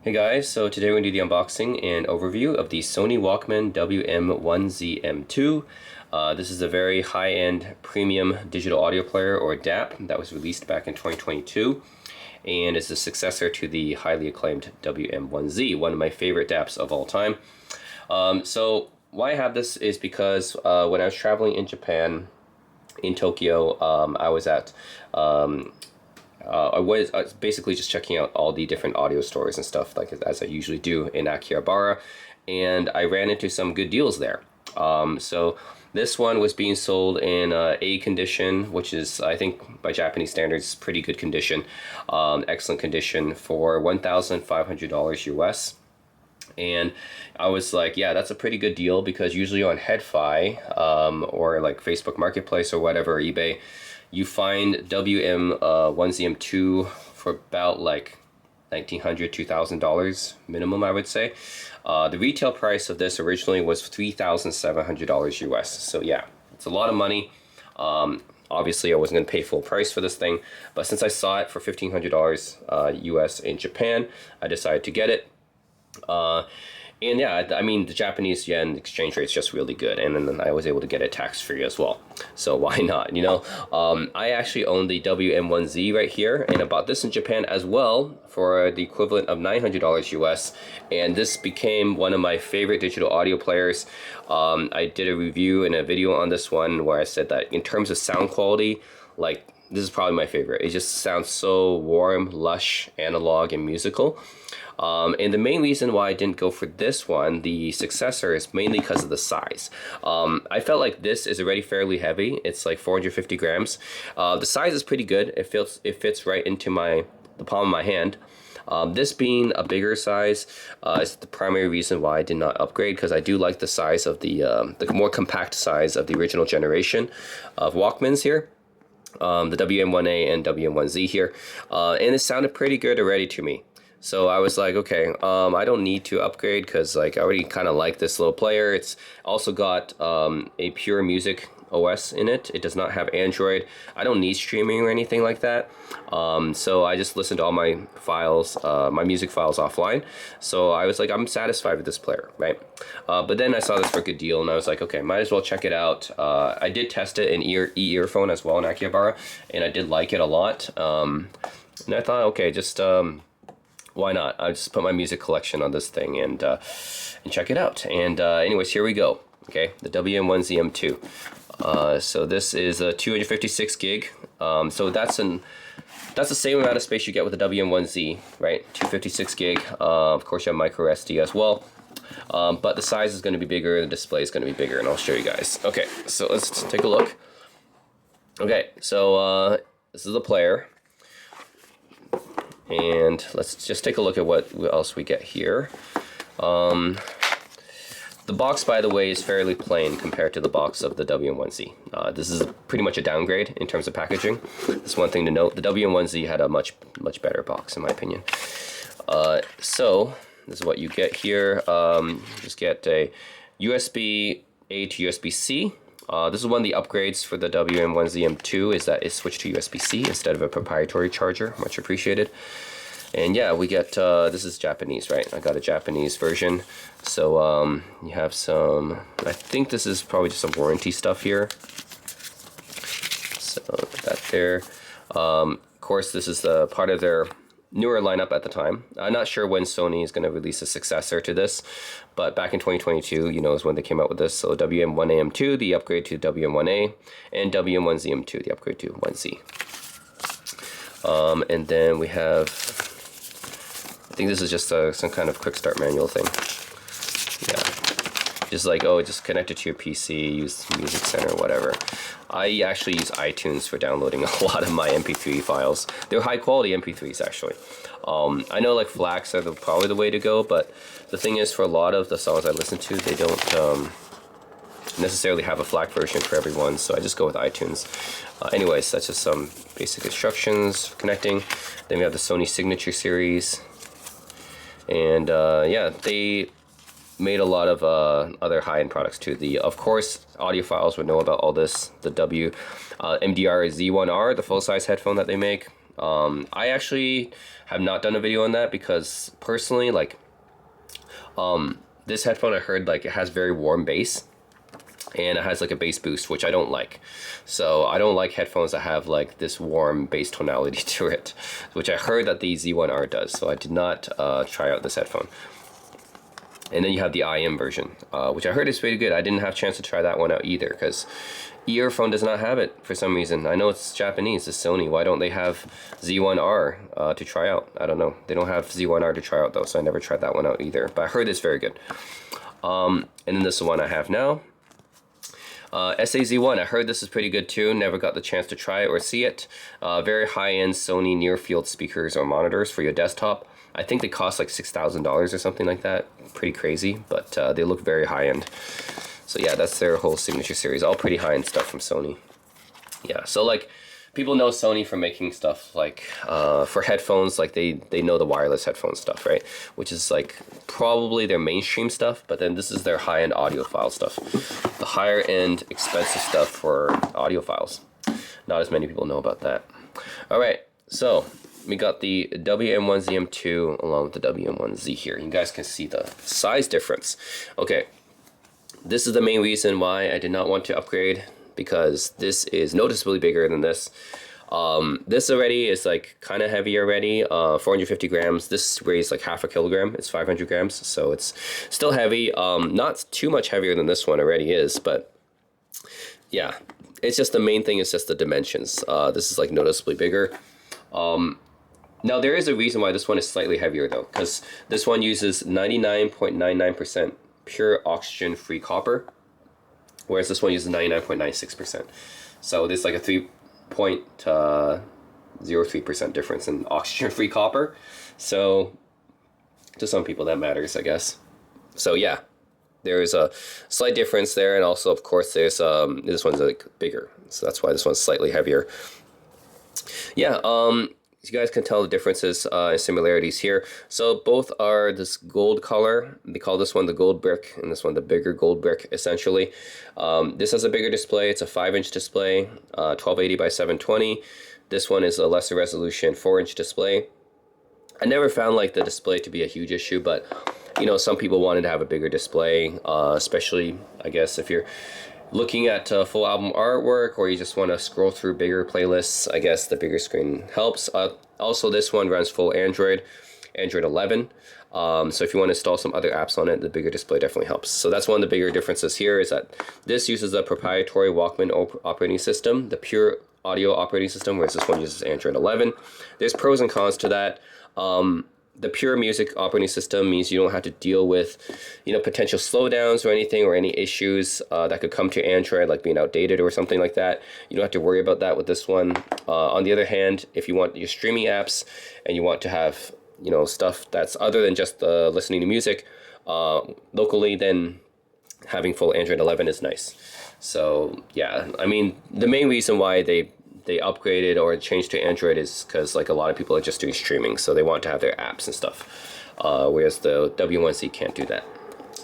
Hey guys, so today we're going to do the unboxing and overview of the Sony Walkman WM1ZM2. This is a very high-end premium digital audio player, or DAP, that was released back in 2022, and is the successor to the highly acclaimed WM1Z, one of my favorite DAPs of all time. So why I have this is because when I was traveling in Japan, in Tokyo, I was basically just checking out all the different audio stores and stuff, like as I usually do in Akihabara, and I ran into some good deals there. So this one was being sold in A condition, which is, I think, by Japanese standards, pretty good condition, excellent condition, for $1,500 US. And I was like, yeah, that's a pretty good deal, because usually on HeadFi or like Facebook Marketplace or whatever, eBay, you find WM1ZM2 for about like $1,900, $2,000 minimum, I would say. The retail price of this originally was $3,700 US. So yeah, it's a lot of money. Obviously, I wasn't going to pay full price for this thing, but since I saw it for $1,500 US in Japan, I decided to get it. And yeah, I mean, the Japanese yen exchange rate is just really good, and then I was able to get it tax-free as well. So why not, you know? I actually own the WM1Z right here, and I bought this in Japan as well for the equivalent of $900 US, and this became one of my favorite digital audio players. I did a review and a video on this one where I said that in terms of sound quality, like, this is probably my favorite. It just sounds so warm, lush, analog, and musical. And the main reason why I didn't go for this one, the successor, is mainly because of the size. I felt like this is already fairly heavy. It's like 450 grams. The size is pretty good. It fits right into the palm of my hand. This being a bigger size is the primary reason why I did not upgrade, because I do like the size of the more compact size of the original generation of Walkmans here. The WM1A and WM1Z here, and it sounded pretty good already to me. So I was like, okay, I don't need to upgrade, because like I already kind of like this little player. It's also got a pure music OS in it. It does not have Android. I don't need streaming or anything like that. So I just listened to all my files, my music files offline. So I was like, I'm satisfied with this player, right? But then I saw this for a good deal, and I was like, okay, might as well check it out. I did test it in earphone as well in Akihabara, and I did like it a lot. And I thought, okay, just why not? I'll just put my music collection on this thing and check it out. And anyways, here we go. Okay, the WM1ZM2. So this is a 256 gig. So that's the same amount of space you get with the WM1Z, right? 256 gig. Of course, you have micro SD as well. But the size is going to be bigger, the display is going to be bigger, and I'll show you guys. Okay, so let's take a look. Okay, so this is the player. And let's just take a look at what else we get here. The box, by the way, is fairly plain compared to the box of the WM1Z. This is pretty much a downgrade in terms of packaging. That's one thing to note. The WM1Z had a much better box, in my opinion. So this is what you get here. You just get a USB-A to USB-C. This is one of the upgrades for the WM1ZM2, is that it switched to USB-C instead of a proprietary charger. Much appreciated. And yeah, we get, this is Japanese, right? I got a Japanese version. So you have some, I think this is probably just some warranty stuff here. So put that there. Of course, this is the part of their newer lineup at the time. I'm not sure when Sony is going to release a successor to this, but back in 2022, you know, is when they came out with this. So WM1AM2, the upgrade to WM1A, and WM1ZM2, the upgrade to 1Z. And then we have, I think this is just some kind of quick start manual thing. Yeah, just like, oh, just connect it to your PC, use Music Center, whatever. I actually use iTunes for downloading a lot of my MP3 files. They're high quality MP3s, actually. I know like FLACs are probably the way to go, but the thing is, for a lot of the songs I listen to, they don't necessarily have a FLAC version for everyone, so I just go with iTunes. Anyways, that's just some basic instructions for connecting. Then we have the Sony Signature series. And yeah, they made a lot of other high-end products too. Of course, audiophiles would know about all this. The MDR Z1R, the full-size headphone that they make. I actually have not done a video on that because personally, like, this headphone I heard like it has very warm bass and it has like a bass boost, which I don't like. So I don't like headphones that have like this warm bass tonality to it, which I heard that the Z1R does. So I did not try out this headphone. And then you have the IM version, which I heard is pretty good. I didn't have a chance to try that one out either because earphone does not have it for some reason. I know it's Japanese, it's Sony. Why don't they have Z1R to try out? I don't know. They don't have Z1R to try out though, so I never tried that one out either. But I heard it's very good. And then this is the one I have now. SAZ1, I heard this is pretty good too. Never got the chance to try it or see it. Very high-end Sony near-field speakers or monitors for your desktop. I think they cost like $6,000 or something like that. Pretty crazy, but they look very high-end. So yeah, that's their whole signature series. All pretty high-end stuff from Sony. Yeah, so like people know Sony for making stuff like for headphones, like they know the wireless headphone stuff, right? Which is like probably their mainstream stuff, but then this is their high-end audiophile stuff. The higher-end expensive stuff for audiophiles. Not as many people know about that. All right, so we got the WM1ZM2 along with the WM1Z here. You guys can see the size difference. Okay, this is the main reason why I did not want to upgrade, because this is noticeably bigger than this. This already is like kind of heavy already, 450 grams. This weighs like half a kilogram. It's 500 grams, so it's still heavy. Not too much heavier than this one already is, but yeah, it's just the main thing is just the dimensions. This is like noticeably bigger. Now there is a reason why this one is slightly heavier though, because this one uses 99.99% pure oxygen-free copper, whereas this one uses 99.96%. So there's like a 3.03% difference in oxygen-free copper. So to some people that matters, I guess. So yeah, there is a slight difference there, and also of course there's this one's like bigger, so that's why this one's slightly heavier. Yeah, you guys can tell the differences and similarities here. So both are this gold color. They call this one the gold brick and this one the bigger gold brick, essentially. This has a bigger display. It's a 5-inch display, 1280 by 720. This one is a lesser resolution 4-inch display. I never found like the display to be a huge issue, but you know, some people wanted to have a bigger display, especially I guess if you're looking at full album artwork, or you just want to scroll through bigger playlists. I guess the bigger screen helps. Also, this one runs full Android 11. So if you want to install some other apps on it, the bigger display definitely helps. So that's one of the bigger differences here, is that this uses a proprietary Walkman operating system, the pure audio operating system, whereas this one uses Android 11. There's pros and cons to that. The pure music operating system means you don't have to deal with, you know, potential slowdowns or anything, or any issues that could come to Android, like being outdated or something like that. You don't have to worry about that with this one. On the other hand, if you want your streaming apps and you want to have, you know, stuff that's other than just listening to music locally, then having full Android 11 is nice. So yeah, I mean, the main reason why they upgraded or changed to Android is because like a lot of people are just doing streaming, so they want to have their apps and stuff, whereas the W1Z can't do that.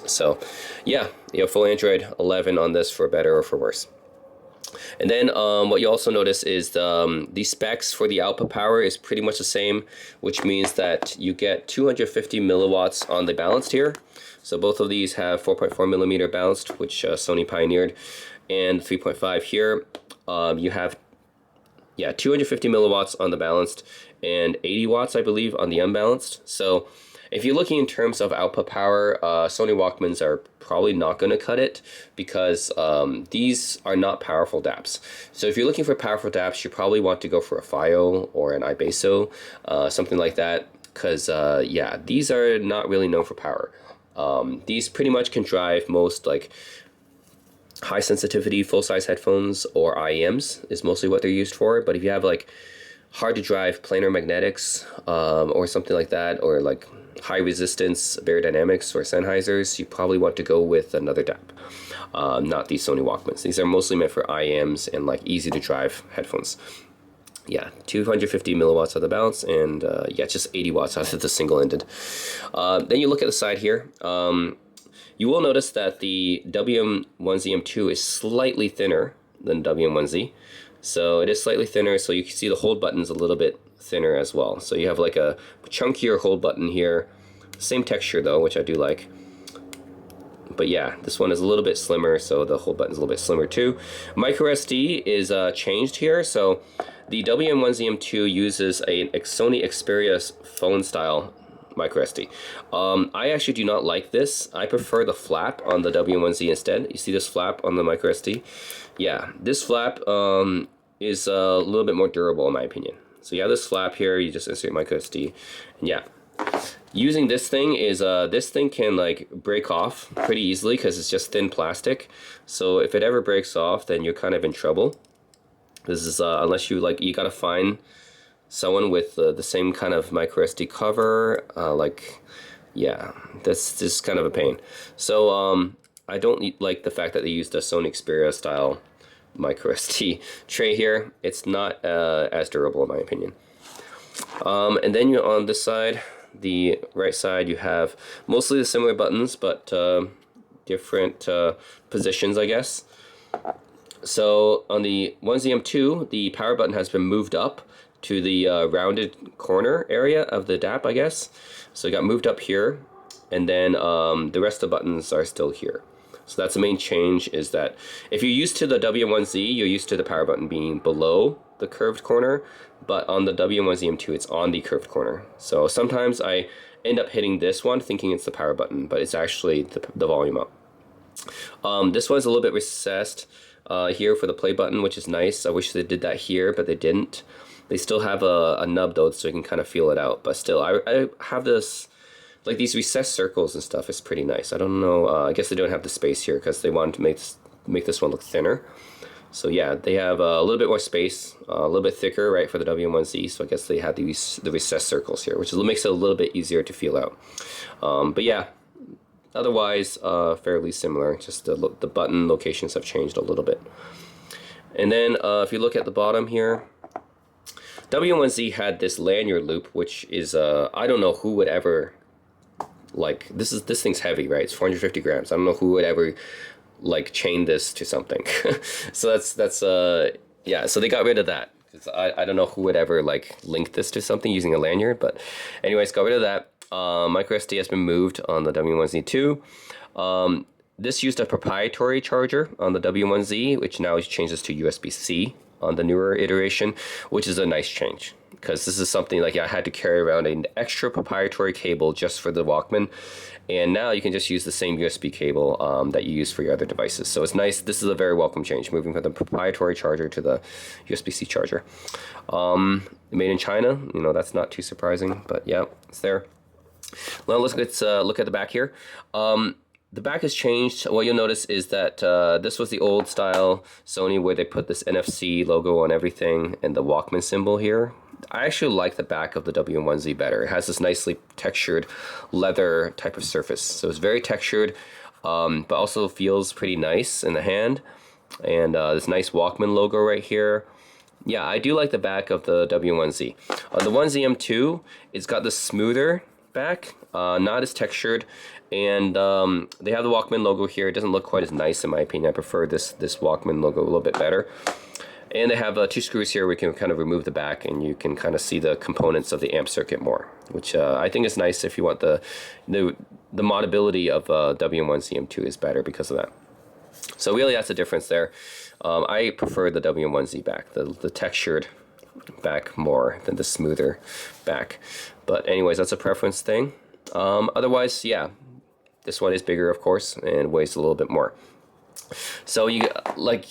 So yeah, you know, full Android 11 on this for better or for worse. And then what you also notice is the specs for the output power is pretty much the same, which means that you get 250 milliwatts on the balanced here. So both of these have 4.4 millimeter balanced, which Sony pioneered, and 3.5 here. You have 250 milliwatts on the balanced and 80 watts, I believe, on the unbalanced. So if you're looking in terms of output power, Sony Walkmans are probably not going to cut it, because these are not powerful DAPs. So if you're looking for powerful DAPs, you probably want to go for a FiO or an iBasso, something like that, because these are not really known for power. These pretty much can drive most like high sensitivity full-size headphones, or IEMs is mostly what they're used for. But if you have like hard to drive planar magnetics or something like that, or like high resistance Beyerdynamics or Sennheisers, you probably want to go with another DAP, not these Sony Walkmans. These are mostly meant for IEMs and like easy to drive headphones. Yeah, 250 milliwatts of the balance, and just 80 watts out of the single-ended. Then you look at the side here. You will notice that the WM1ZM2 is slightly thinner than WM1Z. So it is slightly thinner, so you can see the hold button's a little bit thinner as well. So you have like a chunkier hold button here. Same texture though, which I do like. But yeah, this one is a little bit slimmer, so the hold button's a little bit slimmer too. Micro SD is changed here, so the WM1ZM2 uses a Sony Xperia phone style micro SD. I actually do not like this. I prefer the flap on the WM1Z instead. You see this flap on the micro SD? Yeah, this flap is a little bit more durable in my opinion. So you have this flap here, you just insert micro SD, and yeah. Using this thing is, this thing can like break off pretty easily because it's just thin plastic. So if it ever breaks off, then you're kind of in trouble. This is, unless you like, you gotta find someone with the same kind of micro SD cover, yeah, this is kind of a pain. So I don't like the fact that they used a Sony Xperia style micro SD tray here. It's not as durable in my opinion. And then you're on this side, the right side, you have mostly the similar buttons, but different positions, I guess. So on the 1ZM2, the power button has been moved up to the rounded corner area of the DAP, I guess. So it got moved up here, and then the rest of the buttons are still here. So that's the main change, is that if you're used to the W1Z, you're used to the power button being below the curved corner, but on the W1ZM2 it's on the curved corner. So sometimes I end up hitting this one thinking it's the power button, but it's actually the volume up. This one's a little bit recessed here for the play button, which is nice. I wish they did that here, but they didn't. They still have a nub though, so you can kind of feel it out, but still I have this, like these recessed circles and stuff is pretty nice. I don't know, I guess they don't have the space here because they wanted to make this one look thinner. So yeah, they have a little bit more space, a little bit thicker, right, for the W1Z. So I guess they have the recessed circles here, which makes it a little bit easier to feel out. But yeah, otherwise fairly similar. Just the button locations have changed a little bit. And then if you look at the bottom here, W1Z had this lanyard loop, which is I don't know who would ever, like, this thing's heavy, right? It's 450 grams. I don't know who would ever like chain this to something. So that's yeah, so they got rid of that. I don't know who would ever like link this to something using a lanyard, but anyways, got rid of that. Micro SD has been moved on the W1Z2. This used a proprietary charger on the W1Z, which now changes to USB-C on the newer iteration, which is a nice change, because this is something like I had to carry around an extra proprietary cable just for the Walkman, and now you can just use the same USB cable that you use for your other devices. So it's nice. This is a very welcome change, moving from the proprietary charger to the USB-C charger. Made in China, you know, that's not too surprising, but yeah, it's there. Now let's look at the back here. The back has changed. What you'll notice is that this was the old style Sony where they put this NFC logo on everything and the Walkman symbol here. I actually like the back of the W1Z better. It has this nicely textured leather type of surface. So it's very textured, but also feels pretty nice in the hand. And this nice Walkman logo right here. Yeah, I do like the back of the W1Z. On the 1ZM2, it's got the smoother back, not as textured, and they have the Walkman logo here. It doesn't look quite as nice in my opinion. I prefer this Walkman logo a little bit better. And they have 2 screws here. We can kind of remove the back, and you can kind of see the components of the amp circuit more, which I think is nice if you want the modability of WM1ZM2 is better because of that. So really, that's the difference there. I prefer the WM1Z back, the textured back more than the smoother back. But anyways, that's a preference thing. Otherwise, yeah, this one is bigger, of course, and weighs a little bit more. So you like.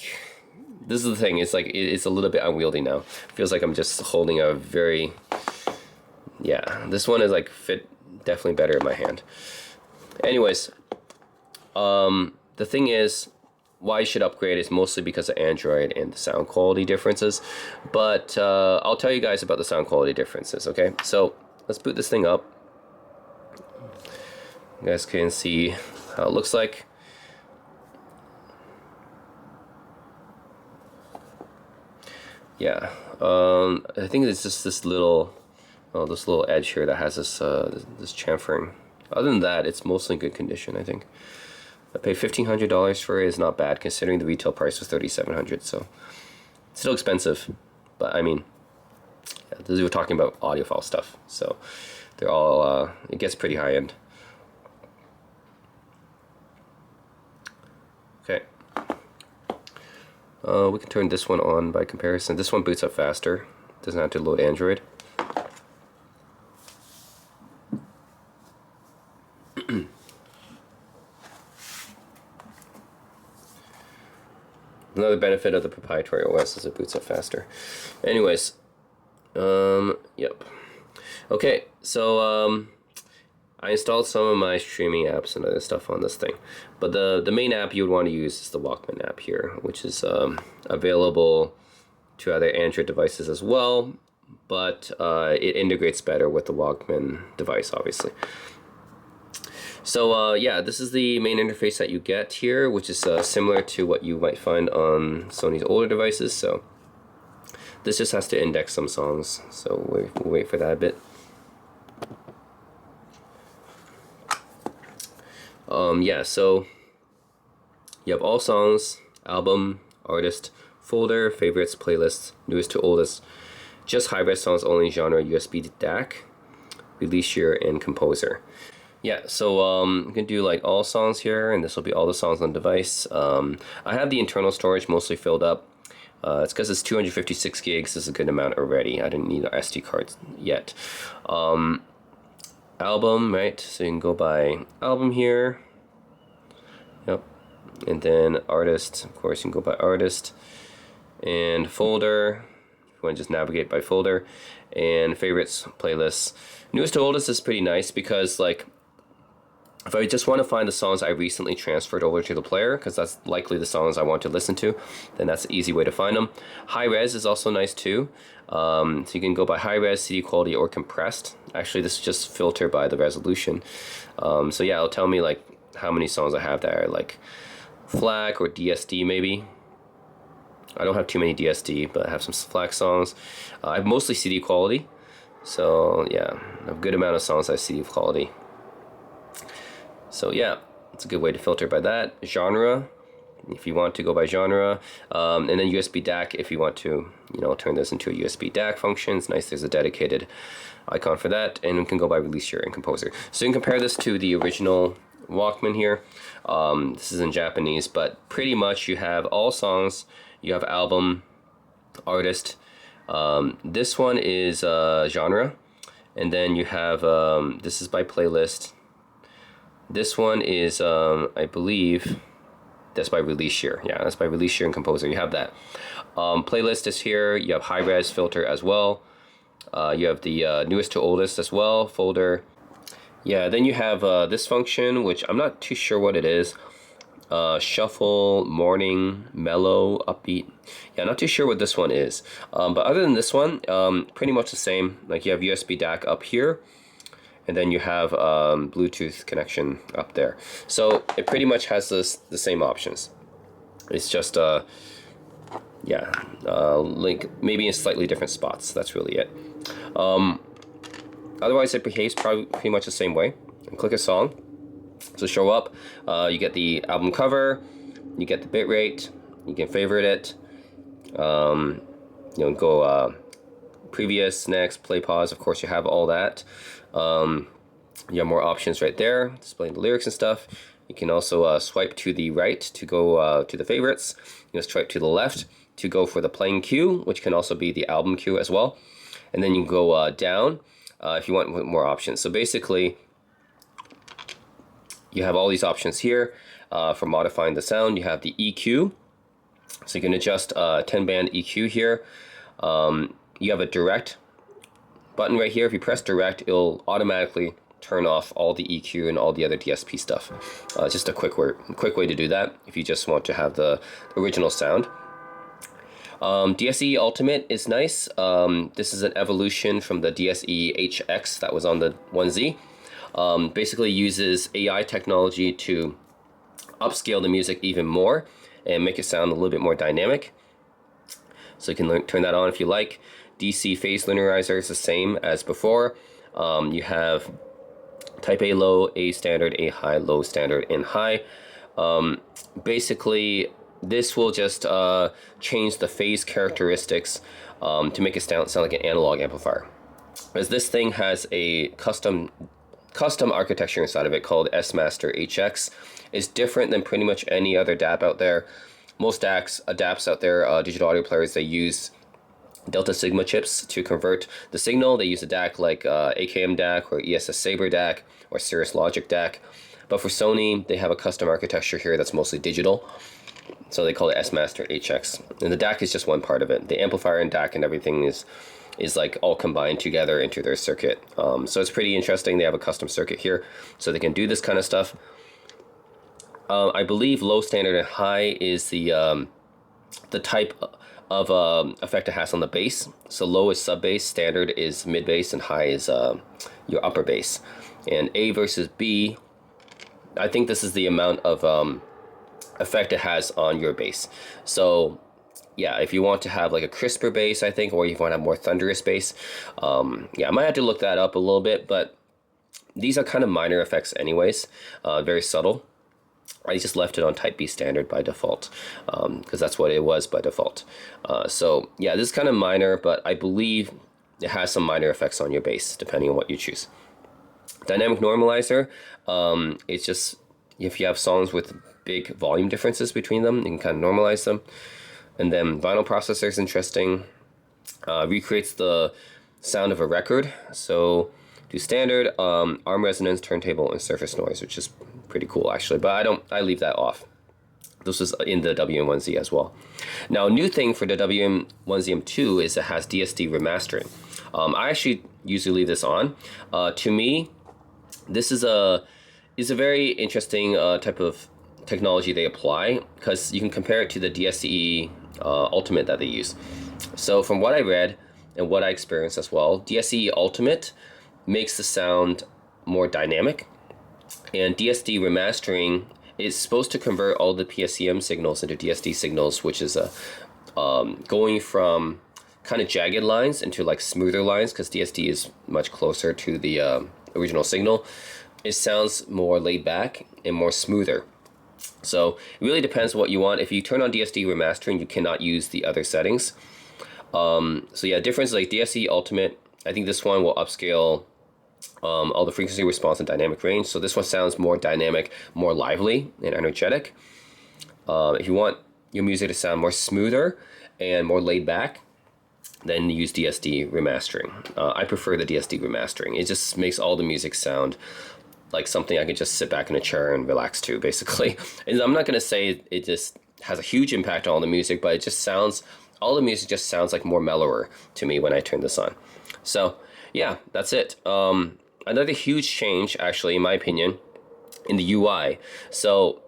This is the thing, it's like, it's a little bit unwieldy now. Feels like I'm just holding a very, yeah, this one is like fit definitely better in my hand. Anyways, the thing is, why you should upgrade is mostly because of Android and the sound quality differences. But I'll tell you guys about the sound quality differences, okay? So let's boot this thing up. You guys can see how it looks like. Yeah, I think it's just this little edge here that has this this chamfering. Other than that, it's mostly in good condition. I think I paid $1,500 for it. It's not bad considering the retail price was $3,700. So Still expensive, but I mean, yeah, this is we're talking about audiophile stuff, so they're all it gets pretty high end. Okay. We can turn this one on by comparison. This one boots up faster. Doesn't have to load Android. Another benefit of the proprietary OS is it boots up faster. Anyways, yep. Okay, so I installed some of my streaming apps and other stuff on this thing, but the main app you would want to use is the Walkman app here, which is available to other Android devices as well, but it integrates better with the Walkman device, obviously. So yeah, this is the main interface that you get here, which is similar to what you might find on Sony's older devices. So this just has to index some songs, so we'll wait for that a bit. Yeah, so you have all songs, album, artist, folder, favorites, playlists, newest to oldest, just high-res songs only, genre, USB DAC, release year, and composer. Yeah, so you can do like all songs here, and this will be all the songs on the device. I have the internal storage mostly filled up. It's because it's 256 gigs is a good amount already. I didn't need an SD card yet. Album, right? So you can go by album here. Yep. And then artist, of course, you can go by artist. And folder, if you want to just navigate by folder. And favorites, playlists. Newest to oldest is pretty nice because, like, if I just want to find the songs I recently transferred over to the player, because that's likely the songs I want to listen to, then that's an easy way to find them. High res is also nice too. So you can go by high res, CD quality, or compressed. Actually, this is just filter by the resolution. So yeah, it'll tell me like how many songs I have that are like FLAC or DSD maybe. I don't have too many DSD, but I have some FLAC songs. I have mostly CD quality. So yeah, a good amount of songs I have CD quality. So yeah, it's a good way to filter by that. Genre, if you want to go by genre, and then USB DAC if you want to, you know, turn this into a USB DAC function. It's nice, there's a dedicated icon for that, and we can go by release year and composer. So you can compare this to the original Walkman here. This is in Japanese, but pretty much you have all songs, you have album, artist. This one is genre, and then you have, this is by playlist. This one is, I believe, that's by release year. Yeah, that's by release year and composer. You have that. Playlist is here. You have high-res filter as well. You have the newest to oldest as well, folder. Yeah, then you have this function, which I'm not too sure what it is. Shuffle, morning, mellow, upbeat. Yeah, not too sure what this one is. But other than this one, pretty much the same. Like you have USB DAC up here. And then you have Bluetooth connection up there. So it pretty much has the same options. It's just, link maybe in slightly different spots. That's really it. Otherwise, it behaves probably pretty much the same way. And click a song to show up. You get the album cover. You get the bitrate. You can favorite it. You know, go previous, next, play, pause. Of course, you have all that. You have more options right there, displaying the lyrics and stuff. You can also swipe to the right to go to the favorites. You can swipe to the left to go for the playing queue, which can also be the album queue as well. And then you can go down if you want more options. So basically, you have all these options here for modifying the sound. You have the EQ, so you can adjust 10-band EQ here. You have a direct button right here. If you press direct, it'll automatically turn off all the EQ and all the other DSP stuff. Just a quick way to do that if you just want to have the original sound. DSE Ultimate is nice. This is an evolution from the DSE HX that was on the 1Z. Basically uses AI technology to upscale the music even more and make it sound a little bit more dynamic. So you can turn that on if you like. DC phase linearizer is the same as before. You have type A low, A standard, A high, low standard, and high. Basically, this will just change the phase characteristics to make it sound like an analog amplifier. As this thing has a custom architecture inside of it called S-Master HX. It's different than pretty much any other DAP out there. Most DAPs out there, digital audio players, they use Delta Sigma chips to convert the signal. They use a DAC like AKM DAC or ESS Sabre DAC or Cirrus Logic DAC. But for Sony, they have a custom architecture here that's mostly digital. So they call it S-Master HX. And the DAC is just one part of it. The amplifier and DAC and everything is like all combined together into their circuit. So it's pretty interesting. They have a custom circuit here, so they can do this kind of stuff. I believe low, standard, and high is the type of effect it has on the bass. So low is sub bass, standard is mid bass, and high is your upper bass. And A versus B, I think this is the amount of effect it has on your bass. So yeah, if you want to have like a crisper bass, I think, or if you want to have more thunderous bass, yeah, I might have to look that up a little bit, but these are kind of minor effects anyways, very subtle. I just left it on type B standard by default, because that's what it was by default. So yeah, this is kind of minor, but I believe it has some minor effects on your bass, depending on what you choose. Dynamic normalizer, it's just if you have songs with big volume differences between them, you can kind of normalize them. And then vinyl processor is interesting. Recreates the sound of a record. So do standard, arm resonance, turntable, and surface noise, which is pretty cool actually. But I leave that off. This is in the WM1Z as well. Now, a new thing for the WM1ZM2 is it has DSD remastering. I actually usually leave this on. To me, this is a very interesting type of technology they apply, because you can compare it to the DSE Ultimate that they use. So from what I read and what I experienced as well, DSE Ultimate makes the sound more dynamic, and DSD remastering is supposed to convert all the PSCM signals into DSD signals, which is going from kind of jagged lines into like smoother lines, because DSD is much closer to the original signal. It sounds more laid back and more smoother. So it really depends what you want. If you turn on DSD remastering, you cannot use the other settings. So yeah, difference like DSE Ultimate, I think this one will upscale all the frequency response and dynamic range. So this one sounds more dynamic, more lively and energetic. If you want your music to sound more smoother and more laid back, then use DSD remastering. I prefer the DSD remastering. It just makes all the music sound like something I can just sit back in a chair and relax to, basically. And I'm not going to say it just has a huge impact on all the music, but it just sounds, all the music just sounds like more mellower to me when I turn this on. So yeah, that's it. Another huge change, actually, in my opinion, in the UI. So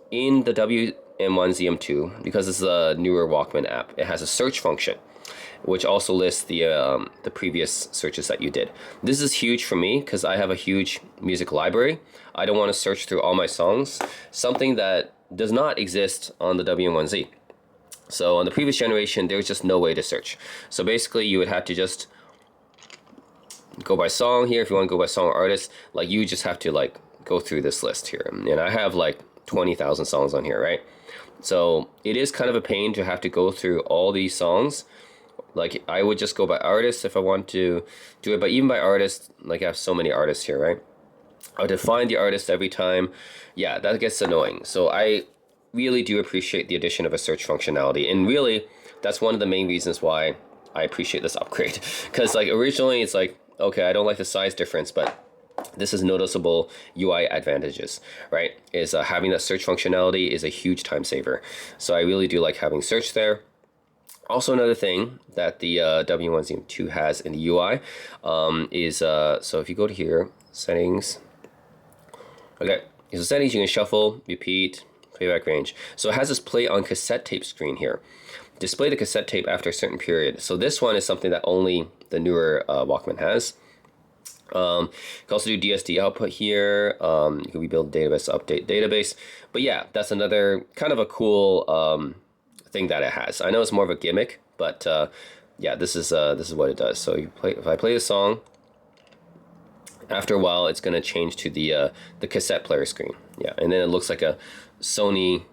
in the WM1ZM2, because it's a newer Walkman app, it has a search function, which also lists the previous searches that you did. This is huge for me because I have a huge music library. I don't want to search through all my songs, something that does not exist on the WM1Z. So on the previous generation, there was just no way to search. So basically, you would have to just go by song here. If you want to go by song or artist, like you just have to like go through this list here. And I have like 20,000 songs on here, right? So it is kind of a pain to have to go through all these songs. Like I would just go by artist if I want to do it, but even by artist, like I have so many artists here, right? I would find the artist every time. Yeah, that gets annoying. So I really do appreciate the addition of a search functionality, and really that's one of the main reasons why I appreciate this upgrade. Because like originally it's like, okay, I don't like the size difference, but this is noticeable UI advantages, right? Is having that search functionality is a huge time saver. So I really do like having search there. Also, another thing that the WM1ZM2 has in the UI is, so if you go to here, settings, okay, so settings, you can shuffle, repeat, playback range. So it has this play on cassette tape screen here. Display the cassette tape after a certain period. So this one is something that only the newer Walkman has. You can also do DSD output here. You can rebuild database, update database. But yeah, that's another kind of a cool thing that it has. I know it's more of a gimmick, but yeah, this is what it does. So you play, if I play a song, after a while, it's going to change to the cassette player screen. Yeah, and then it looks like a Sony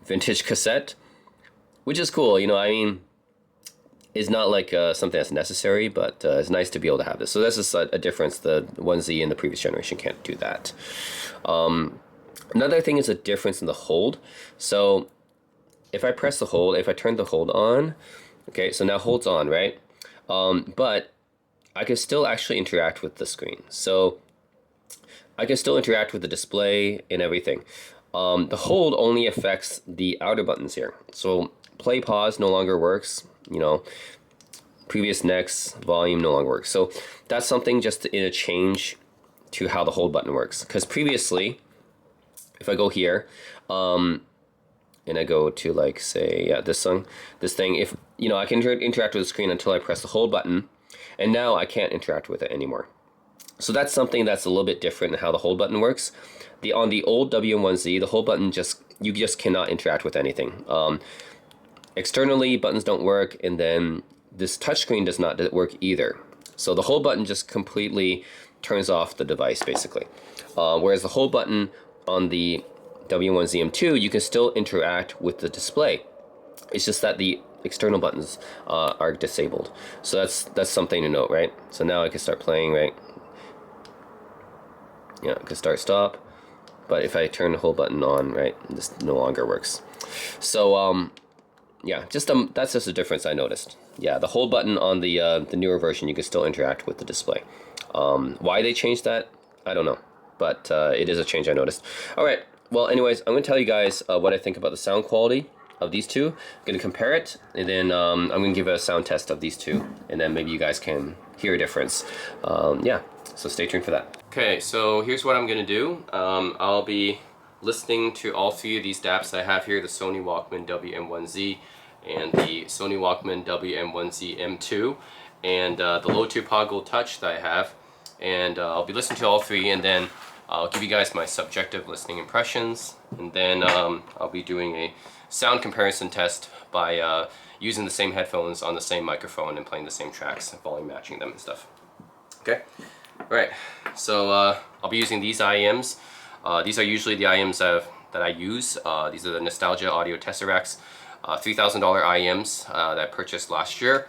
vintage cassette, which is cool. You know, I mean, it's not like something that's necessary, but it's nice to be able to have this. So this is a difference. The 1Z in the previous generation can't do that. Another thing is a difference in the hold. So if I press the hold, if I turn the hold on, okay, so now hold's on, right? But I can still actually interact with the screen. So I can still interact with the display and everything. The hold only affects the outer buttons here. So play pause no longer works, you know, previous next volume no longer works. So that's something just in a change to how the hold button works. Because previously, if I go here, and I go to like say, yeah, this thing, if, you know, I can interact with the screen until I press the hold button, and now I can't interact with it anymore. So that's something that's a little bit different in how the hold button works. On the old WM1Z, the hold button you just cannot interact with anything. Externally, buttons don't work, and then this touchscreen does not work either. So the hold button just completely turns off the device, basically. Whereas the hold button on the WM1ZM2, you can still interact with the display. It's just that the external buttons are disabled. So that's something to note, right? So now I can start playing, right? Yeah, I can start, stop. But if I turn the hold button on, right, this no longer works. So yeah, that's just a difference I noticed. Yeah, the hold button on the newer version, you can still interact with the display. Why they changed that, I don't know, but it is a change I noticed. All right, well, anyways, I'm gonna tell you guys what I think about the sound quality of these two. I'm gonna compare it, and then I'm gonna give a sound test of these two, and then maybe you guys can hear a difference. Yeah, so stay tuned for that. Okay, so here's what I'm gonna do. I'll be listening to all three of these DAPs I have here, the Sony Walkman WM1Z and the Sony Walkman WM1ZM2 and the low-to Poggle Touch that I have, and I'll be listening to all three, and then I'll give you guys my subjective listening impressions, and then I'll be doing a sound comparison test by using the same headphones on the same microphone and playing the same tracks, volume matching them and stuff. Okay? Alright, so I'll be using these IEMs. These are usually the IEMs that I use. These are the Nostalgia Audio Tesseracts, $3,000 IEMs that I purchased last year.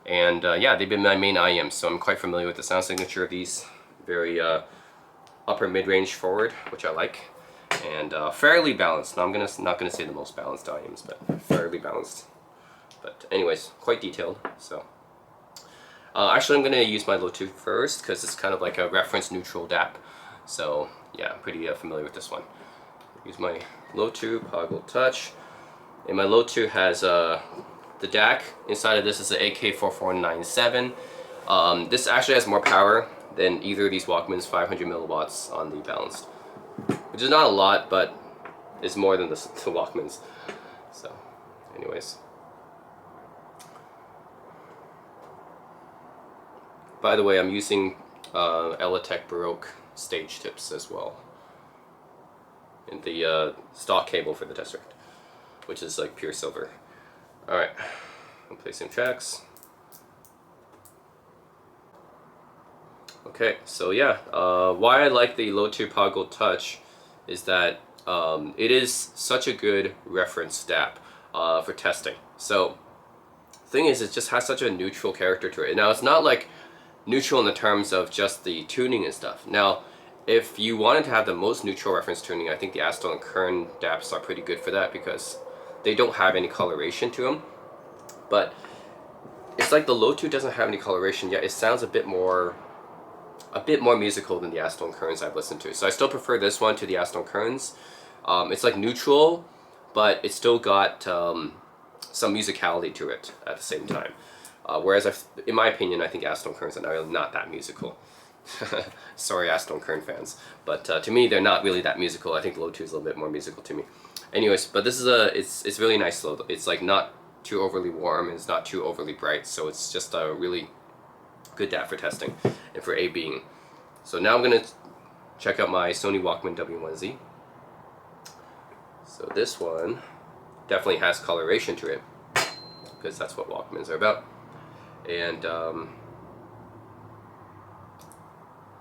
And yeah, they've been my main IEMs, so I'm quite familiar with the sound signature of these. Very upper mid-range forward, which I like. And fairly balanced. Now I'm not gonna say the most balanced IEMs, but fairly balanced. But anyways, quite detailed, so. Actually, I'm going to use my low-to first because it's kind of like a reference neutral DAP. So yeah, I'm pretty familiar with this one. Use my low-to Poggle Touch. And my low-to has the DAC. Inside of this is the AK4497. This actually has more power than either of these Walkmans, 500 milliwatts on the balanced. Which is not a lot, but it's more than the Walkmans. So anyways. By the way, I'm using Elatech Baroque stage tips as well. And the stock cable for the Tesseract, which is like pure silver. Alright, I'll play some tracks. Okay, so yeah, why I like the low-to Poggle Touch is that it is such a good reference DAP for testing. So, the thing is, it just has such a neutral character to it. Now, it's not like neutral in the terms of just the tuning and stuff. Now, if you wanted to have the most neutral reference tuning, I think the Aston and Kern DAPs are pretty good for that because they don't have any coloration to them. But it's like the low-to doesn't have any coloration, yet it sounds a bit more musical than the Aston Kerns I've listened to. So I still prefer this one to the Aston Kerns. It's like neutral, but it's still got some musicality to it at the same time. Whereas, in my opinion, I think Aston Kerns are not that musical. Sorry, Aston Kern fans, but to me, they're not really that musical. I think the low-to is a little bit more musical to me. Anyways, but this is it's really nice low. It's like not too overly warm, and it's not too overly bright, so it's just a really good DAP for testing and for A-Bing. So now I'm gonna check out my Sony Walkman W1Z. So this one definitely has coloration to it, because that's what Walkmans are about. And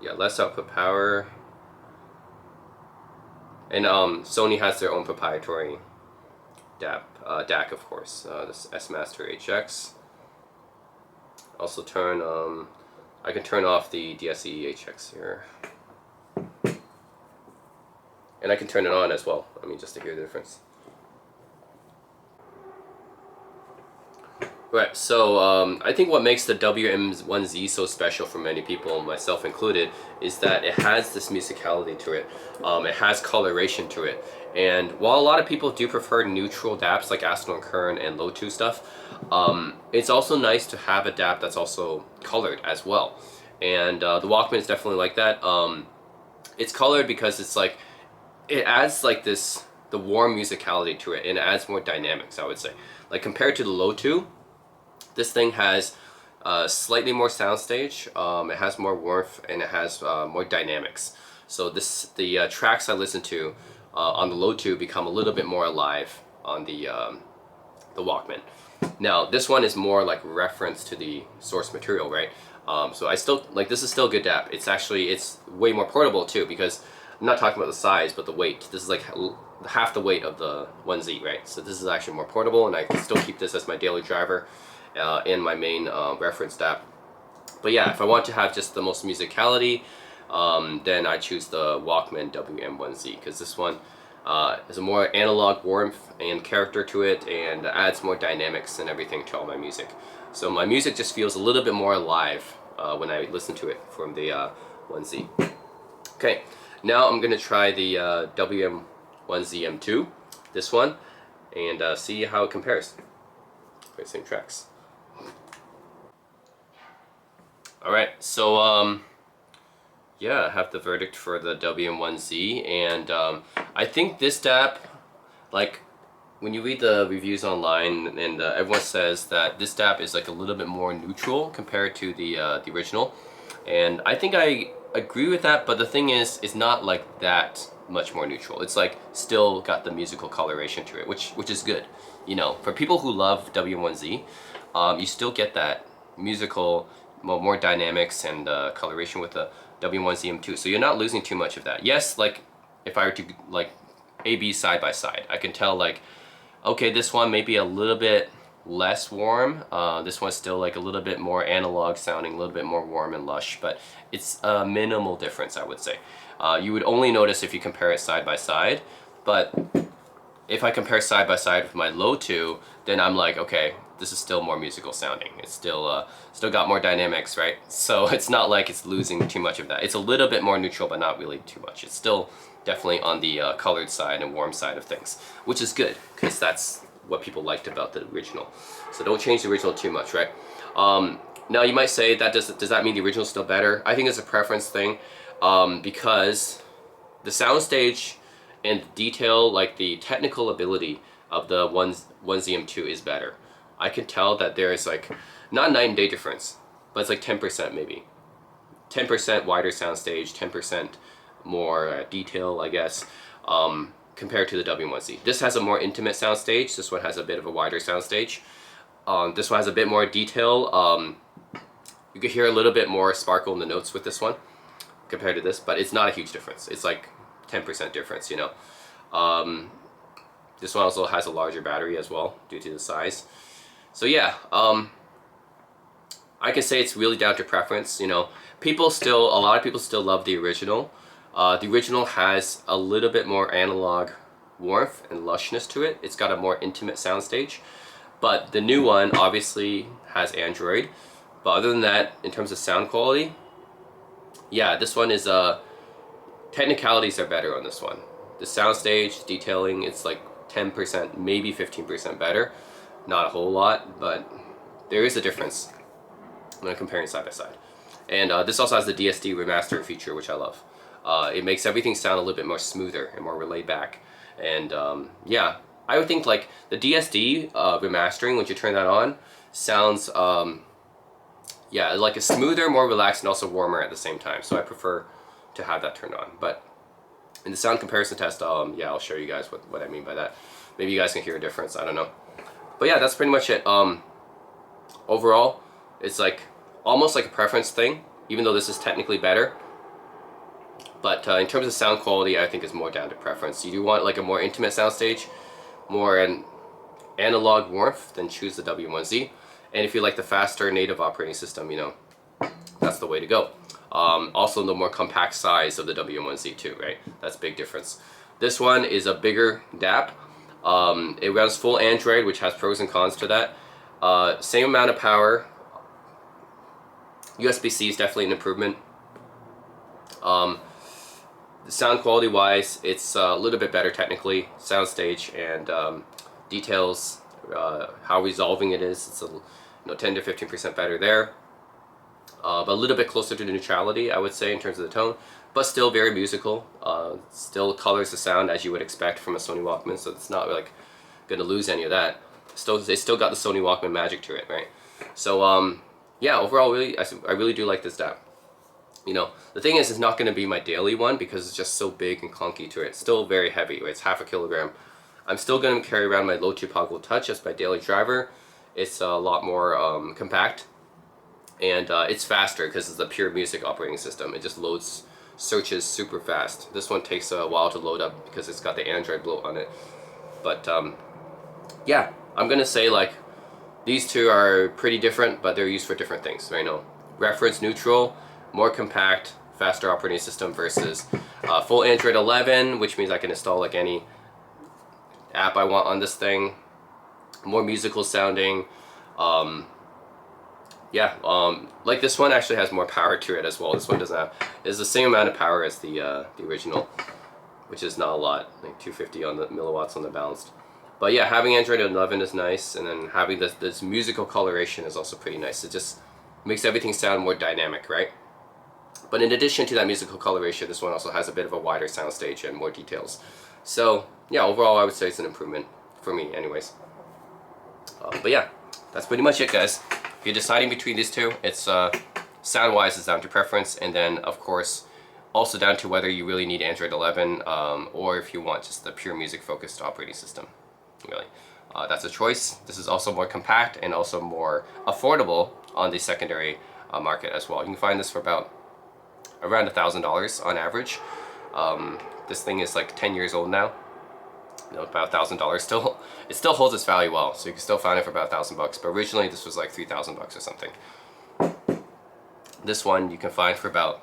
yeah, less output power. And Sony has their own proprietary DAC, of course. This S Master HX. Also turn, I can turn off the DSE HX here. And I can turn it on as well, I mean, just to hear the difference. Right, so I think what makes the WM1Z so special for many people, myself included, is that it has this musicality to it. It has coloration to it. And while a lot of people do prefer neutral DAPs like Aston Kern and Low-2 stuff, it's also nice to have a DAP that's also colored as well. And the Walkman is definitely like that. It's colored because it's like, it adds like this, the warm musicality to it, and it adds more dynamics, I would say. Like compared to the Low-2, this thing has slightly more soundstage, it has more warmth, and it has more dynamics. So the tracks I listen to on the Low-2 become a little bit more alive on the Walkman. Now this one is more like reference to the source material, right? So I still, like, this is still good DAP. It's actually, it's way more portable too, because I'm not talking about the size, but the weight. This is like half the weight of the 1Z, right? So this is actually more portable, and I can still keep this as my daily driver in my main reference DAP. But yeah, if I want to have just the most musicality, then I choose the Walkman WM1Z, because this one has a more analog warmth and character to it, and adds more dynamics and everything to all my music. So my music just feels a little bit more alive when I listen to it from the 1Z. Okay, now I'm gonna try the WM1ZM2, this one, and see how it compares. Okay, same tracks. Alright, so yeah, I have the verdict for the WM1Z, and I think this DAP, like, when you read the reviews online, and everyone says that this DAP is like a little bit more neutral compared to the original, and I think I agree with that, but the thing is, it's not like that much more neutral. It's like still got the musical coloration to it, which is good. You know, for people who love WM1Z, you still get that musical, more dynamics and coloration with the WM1ZM2. So you're not losing too much of that. Yes, like if I were to like A/B side by side, I can tell like, okay, this one may be a little bit less warm. This one's still like a little bit more analog sounding, a little bit more warm and lush, but it's a minimal difference, I would say. You would only notice if you compare it side by side, but if I compare side by side with my Low-2, then I'm like, okay, this is still more musical sounding. It's still got more dynamics, right? So it's not like it's losing too much of that. It's a little bit more neutral, but not really too much. It's still definitely on the colored side and warm side of things, which is good, because that's what people liked about the original. So don't change the original too much, right? Now you might say, that does that mean the original is still better? I think it's a preference thing, because the soundstage and the detail, like the technical ability of the 1ZM2 is better. I can tell that there is like, not night and day difference, but it's like 10% maybe. 10% wider soundstage, 10% more detail, I guess, compared to the WM1Z. This has a more intimate soundstage. This one has a bit of a wider soundstage. This one has a bit more detail. You could hear a little bit more sparkle in the notes with this one compared to this, but it's not a huge difference. It's like 10% difference, you know. This one also has a larger battery as well due to the size. So yeah, I can say it's really down to preference. You know, a lot of people still love the original. The original has a little bit more analog warmth and lushness to it. It's got a more intimate soundstage. But the new one obviously has Android. But other than that, in terms of sound quality, yeah, this one is technicalities are better on this one. The soundstage, detailing, it's like 10%, maybe 15% better. Not a whole lot, but there is a difference when comparing side by side. And this also has the DSD remaster feature, which I love. It makes everything sound a little bit more smoother and more laid back. And yeah, I would think like the DSD remastering, once you turn that on, sounds yeah, like a smoother, more relaxed, and also warmer at the same time. So I prefer to have that turned on. But in the sound comparison test, yeah, I'll show you guys what I mean by that. Maybe you guys can hear a difference, I don't know. But yeah, that's pretty much it. Overall, it's like almost like a preference thing, even though this is technically better. But in terms of sound quality, I think it's more down to preference. You do want like a more intimate soundstage, more and analog warmth, then choose the W1Z. And if you like the faster native operating system, you know, that's the way to go. Also the more compact size of the WM1Z too, right? That's a big difference. This one is a bigger DAP. It runs full Android, which has pros and cons to that. Same amount of power. USB-C is definitely an improvement. Sound quality wise, it's a little bit better technically. Soundstage and details, how resolving it is, it's 10 to 15% better there. But a little bit closer to neutrality, I would say, in terms of the tone, but still very musical. Still colors the sound as you would expect from a Sony Walkman, so it's not like gonna lose any of that. They still got the Sony Walkman magic to it, right? So yeah, overall, really, I really do like this DAP. You know, the thing is, it's not going to be my daily one because it's just so big and clunky to it. It's still very heavy. It's half a kilogram. I'm still going to carry around my low toggle touch as my daily driver. It's a lot more compact, and it's faster because it's a pure music operating system. It just loads searches super fast. This one takes a while to load up because it's got the Android bloat on it. But yeah, I'm going to say like these two are pretty different, but they're used for different things. Right now, reference neutral, more compact, faster operating system versus full Android 11, which means I can install like any app I want on this thing. More musical sounding. Like this one actually has more power to it as well. This one doesn't have. It's the same amount of power as the original, which is not a lot, like 250 on the milliwatts on the balanced. But yeah, having Android 11 is nice, and then having this musical coloration is also pretty nice. It just makes everything sound more dynamic, right? But in addition to that musical coloration, this one also has a bit of a wider soundstage and more details. So yeah, overall I would say it's an improvement for me anyways. But yeah, that's pretty much it, guys. If you're deciding between these two, it's sound-wise it's down to preference, and then of course also down to whether you really need Android 11 or if you want just the pure music-focused operating system. Really, that's a choice. This is also more compact and also more affordable on the secondary market as well. You can find this for about around $1,000 on average. This thing is like 10 years old now. You know, about $1,000 still. It still holds its value well, so you can still find it for about $1,000 bucks. But originally this was like $3,000 or something. This one you can find for about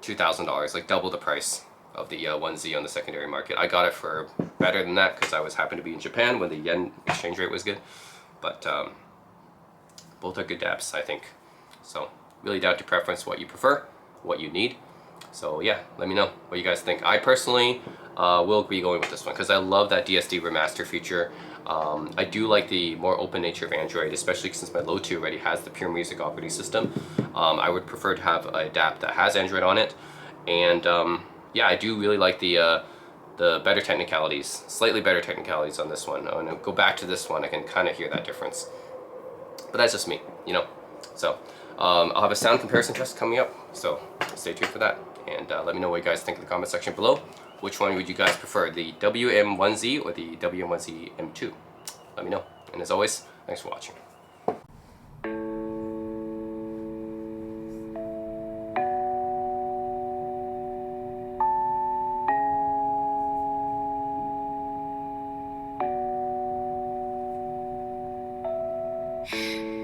$2,000, like double the price of the 1Z on the secondary market. I got it for better than that because I was happened to be in Japan when the yen exchange rate was good. But both are good DAPs, I think. So really down to preference, what you prefer, what you need. So yeah, let me know what you guys think. I personally will be going with this one because I love that DSD remaster feature. I do like the more open nature of Android, especially since my Low 2 already has the pure music operating system. I would prefer to have a DAP that has Android on it. And yeah, I do really like the better technicalities, slightly better technicalities on this one. When I go back to this one, I can kind of hear that difference. But that's just me, you know. So I'll have a sound comparison test coming up, so stay tuned for that. And let me know what you guys think in the comment section below. Which one would you guys prefer, the WM1Z or the WM1ZM2? Let me know. And as always, thanks for watching.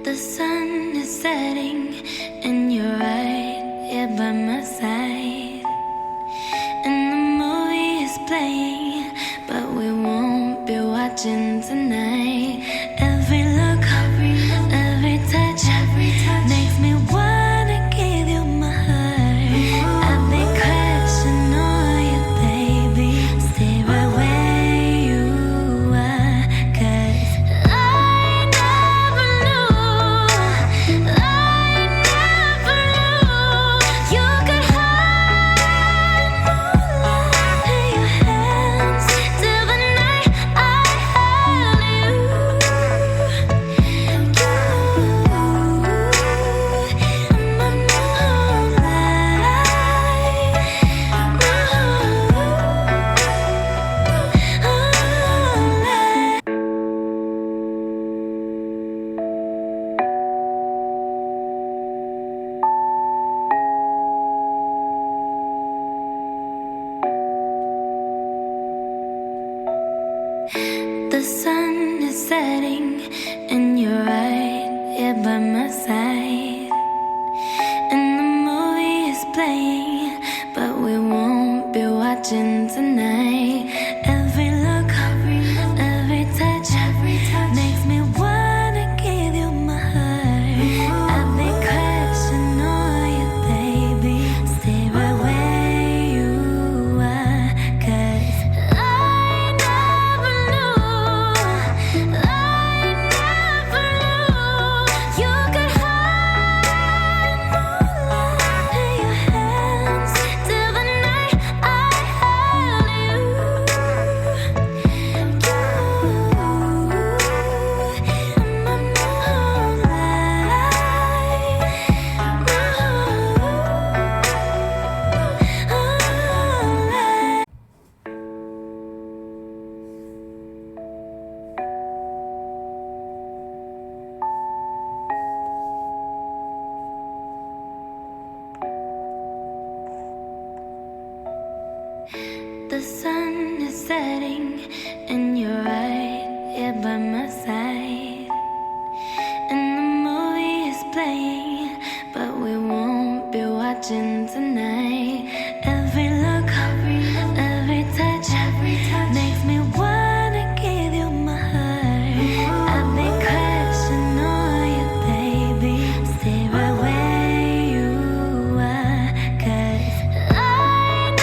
The sun is setting and you're right here by my side, and the movie is playing, but we won't be watching tonight. Every look, every touch makes me wanna give you my heart. I've been crashing on you, baby. Stay right where you are, 'cause I never knew you could hide moonlight in your hands till the night I held you. The sun is is setting, and you're right here by my side. And the movie is playing, but we won't be watching tonight. Every look, every touch makes me wanna give you my heart. I've been crushing on you, baby. Stay right where you are, 'cause I never knew you could hide moonlight in your hands till the night I held you. The sun is setting, and you're right here by my side. And the movie is playing, but we won't be watching tonight. Every look, every touch makes me wanna give you my heart. I've been crushing on you, baby. Stay right where you are, 'cause I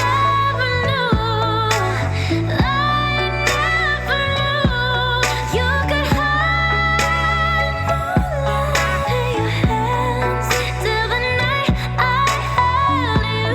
never knew you could hide moonlight in your hands till the night I held you.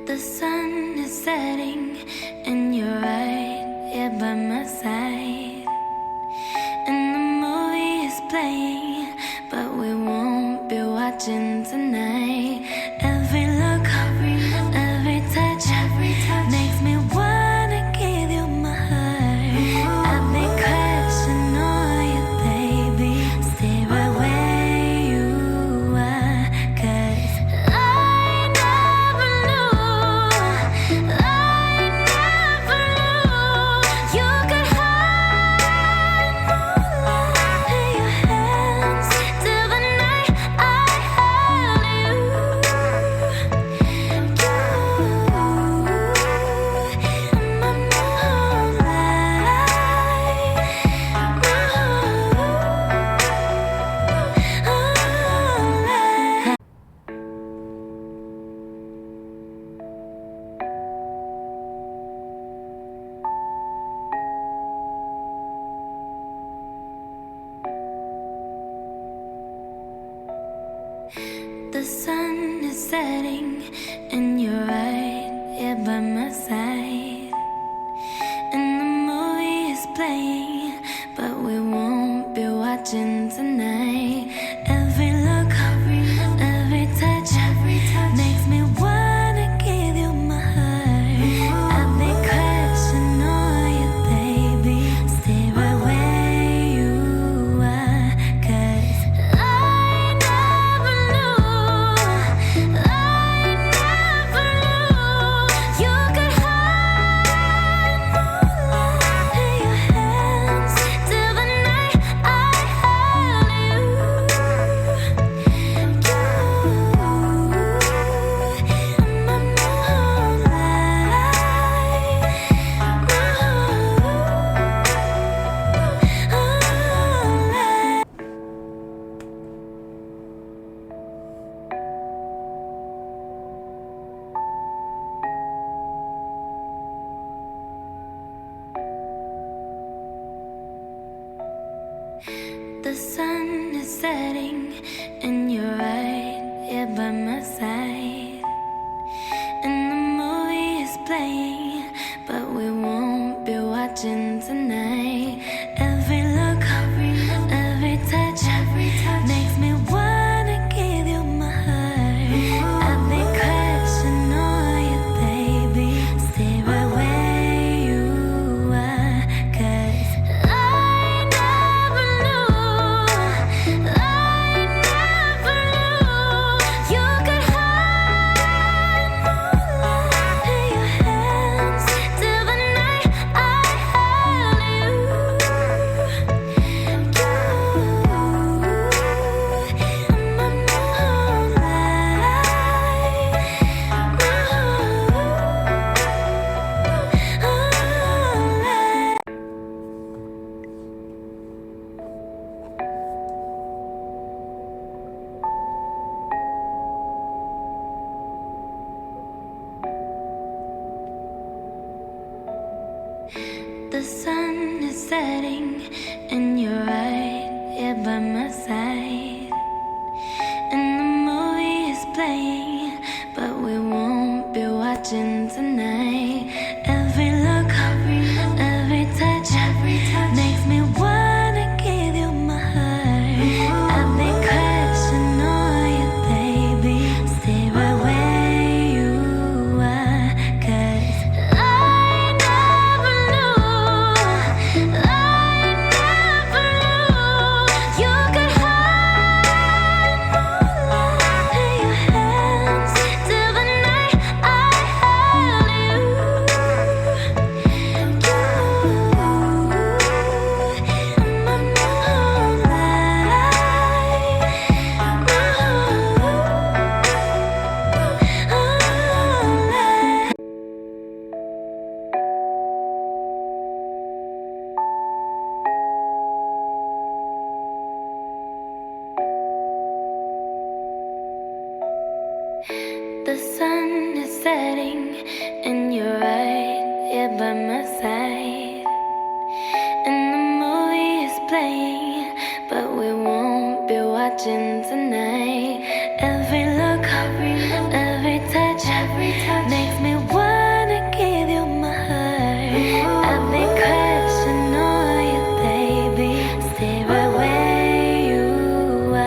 The sun is setting, and you're right here by my side. And the movie is playing, but we won't be watching tonight. Every look, every touch makes me wanna give you my heart. I've been crushing on you, baby. Stay right where you are, 'cause I never knew you could hide moonlight in your hands till the night I held you. The sun is setting, and you're right here by my side. And the movie is playing, but we won't be watching tonight. Every look, every touch makes me wanna give you my heart. I've been crushing on you, baby. Stay right where you are, 'cause I never knew you could hide moonlight in your hands till the night I held you. The sun is setting, and you're right here by my side. And the movie is playing, but we won't be watching tonight. Every look, every sun is setting, and you're right here by my side. And the movie is playing, but we won't be watching tonight. Every look, every touch makes me wanna give you my heart. I've been crushing on you, baby. Stay right where you are, 'cause I never knew you could hide moonlight in your hands till the night I held you. The sun is setting, and you're right here by my side. And the movie is playing, but we won't be watching tonight. Every look, every touch makes me wanna give you my heart. I've been crushing on you, baby. Stay right where you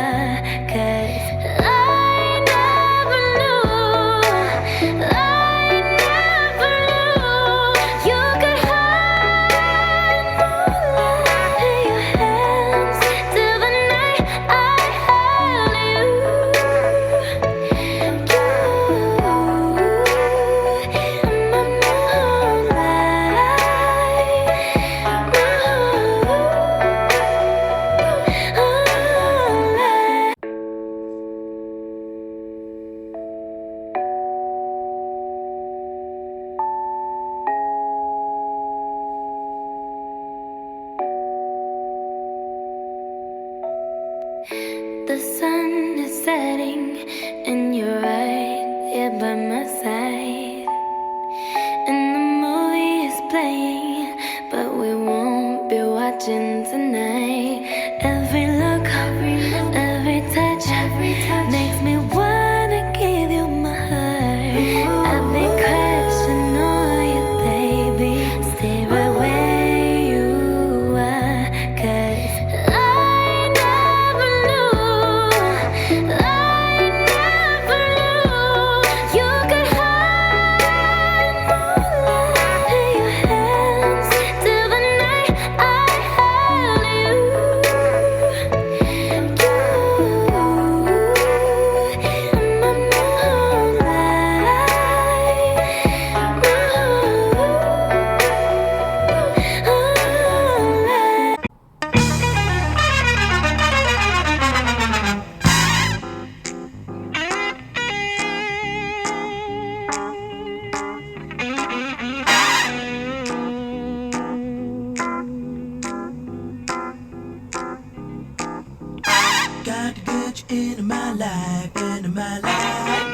are, 'cause I never knew you could hide moonlight in your hands till the night I held you. The sun is setting, and you're right here by my side. And the movie is playing, but we won't be watching tonight. Every look, every touch makes me wanna give you my heart. I've been crushing on you, baby. Stay right where you are, 'cause I never knew you could hide moonlight in your hands till the night I held you. Got to get you into my life, into my life.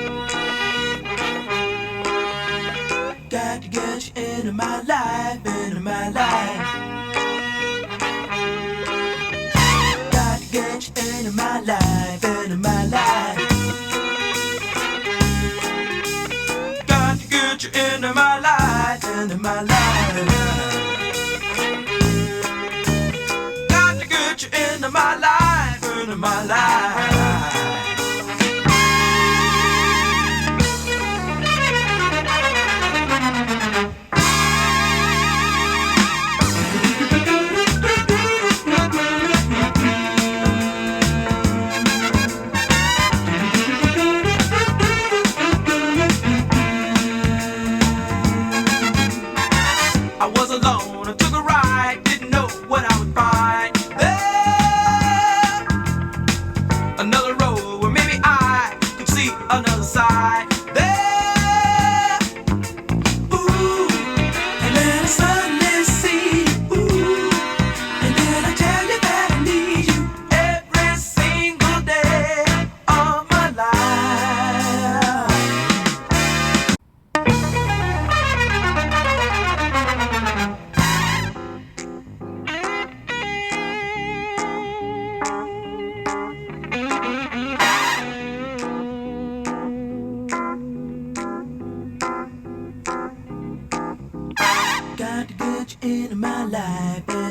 Got to get you into my life, into my life. Got to get you into my life, into my life. Got to get you into my life, into my life. Got to get you into my life, into my life.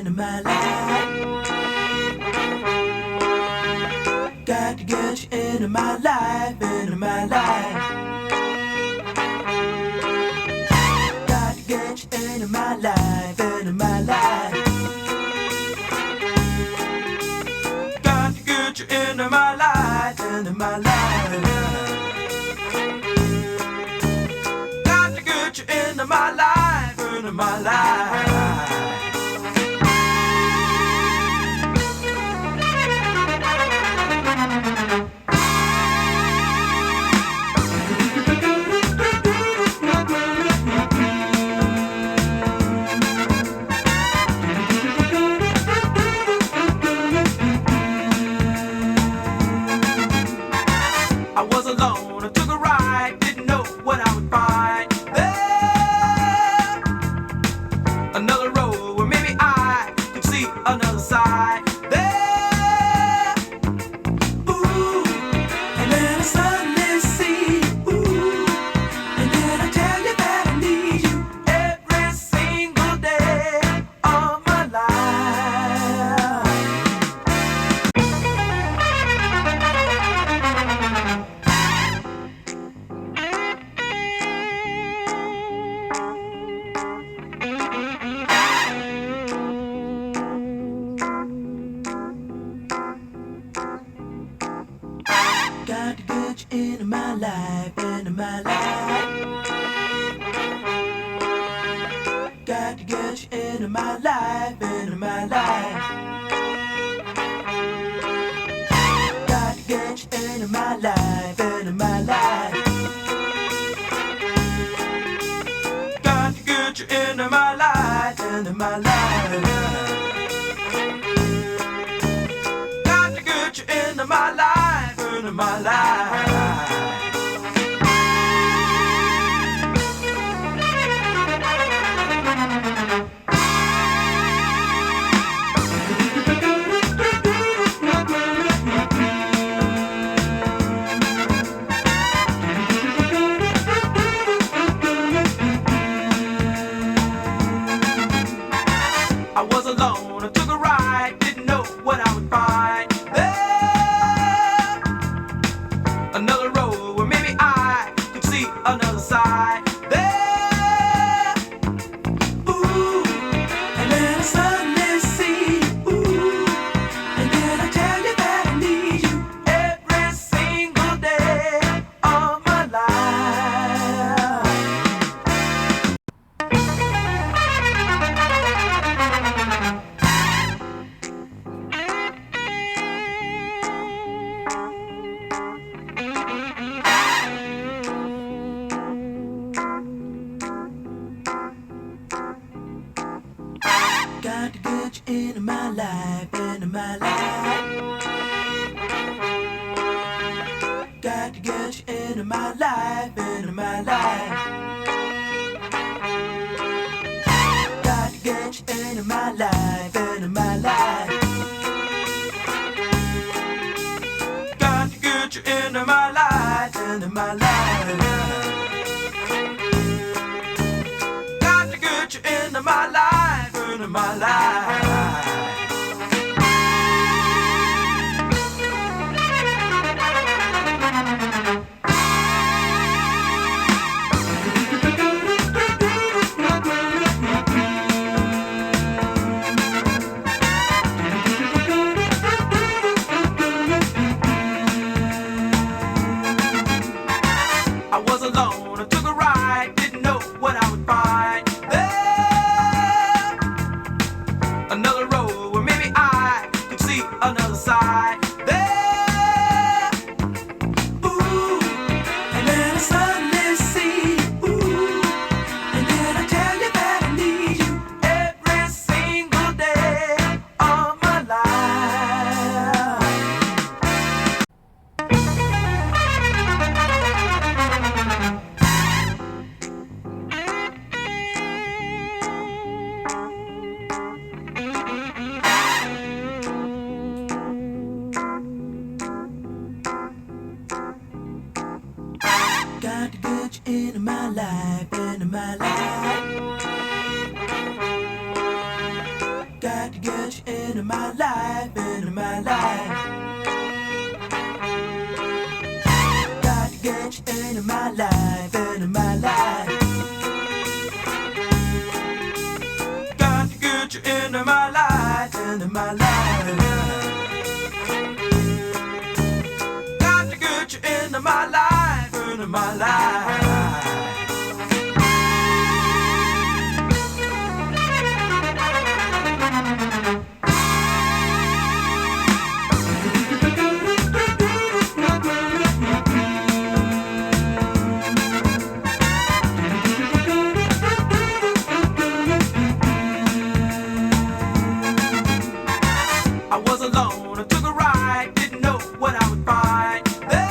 into my life. Got to get you into my life, into my life. Got to get you into my life, into my life. Got to get you into my life, into my life. Got to get you into my life, into my life. I was alone, I took a ride, didn't know what I would find there. Another road where maybe I could see another side there. Ooh, and then I suddenly see, ooh, and then I tell you that I need you every single day of my life. Got to get you into my life, into my life. Got to get you into my life, into my life. Got to get you into my life, into my life. Got to get you into my life, into my life. Got to get you into my life, into my life. I was alone, I took a ride, didn't know what I would find there. Another road where maybe I could see another side there. Ooh, and then I suddenly see, ooh, and then I tell you that I need you every single day of my life. Got to get you into my life, into my life. Got to get you into my life, into my life. Got to get you into my life, into my life. Got to get you into my life, into my life. Got to get you into my life, into my life. I was alone, I took a ride, didn't know what I would find there. Got to get you into my life, into my life. Got to get you into my life, into my life. Got to get you into my life, into my life. Got to get you into my life, into my life. I was alone, I took a ride, didn't know what I would find. There,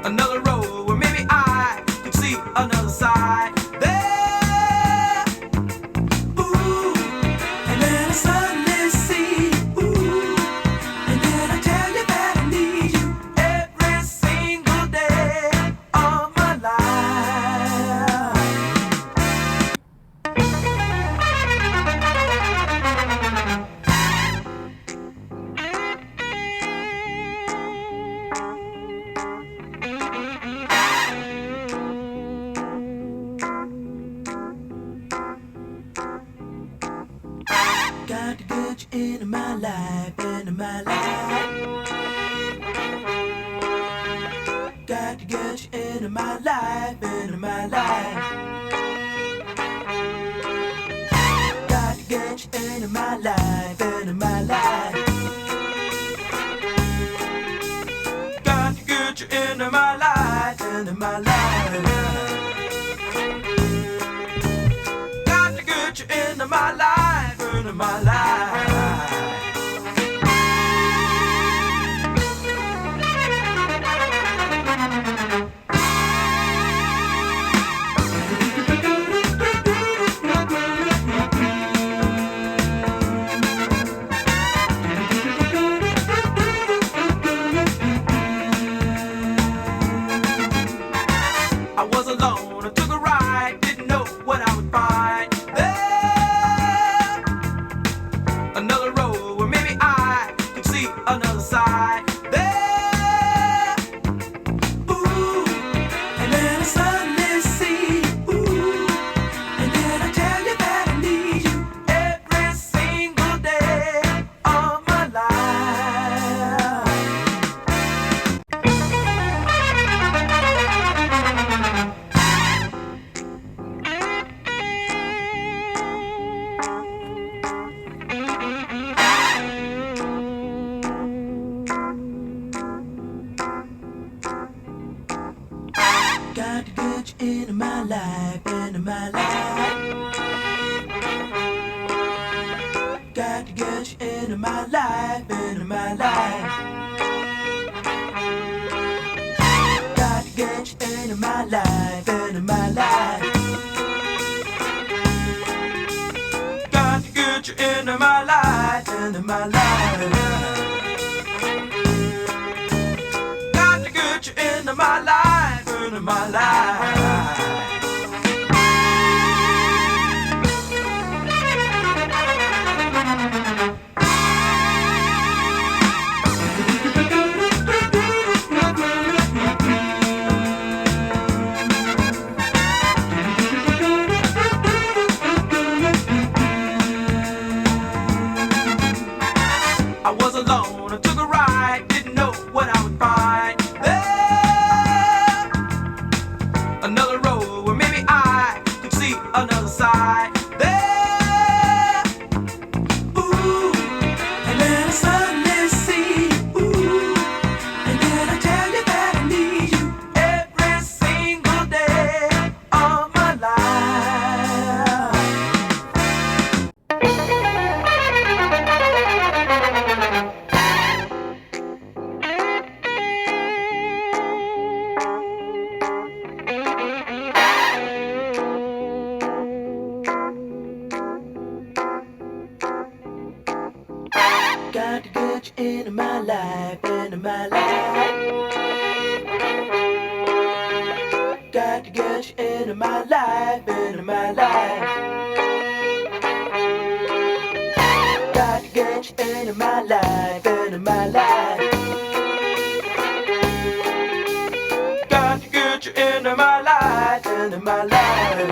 another road where maybe I could see another side. There, ooh, and then I suddenly see, ooh, and then I tell you that I need you every single day of my life. Got to get you into my life, into my life. Got to get you into my life, into my life. Got to get you into my life, into my life. Got to get you into my life, into my life. Got to get you into my life, into my life. I was alone, I took a ride, didn't know what I would find. There, another road where maybe I could see another side. There, ooh, and then I suddenly see, ooh, and then I tell you that I need you every single day of my life. Got to get you into my life, into my life. Got to get you into my life, into my life. Got to get you into my life, into my life. Got to get you into my life, into my life. Got to get you into my life, into my life. I was alone, I took a ride, didn't know what I would find. There, another road where maybe I could see another side. There, ooh, and then I suddenly see, ooh, and then I tell you that I need you every single day of my life. Got to get you into my life, into my life. Got to get you into my life, into my life. to get you into my life, into my life. Got to get you into my life, into my life.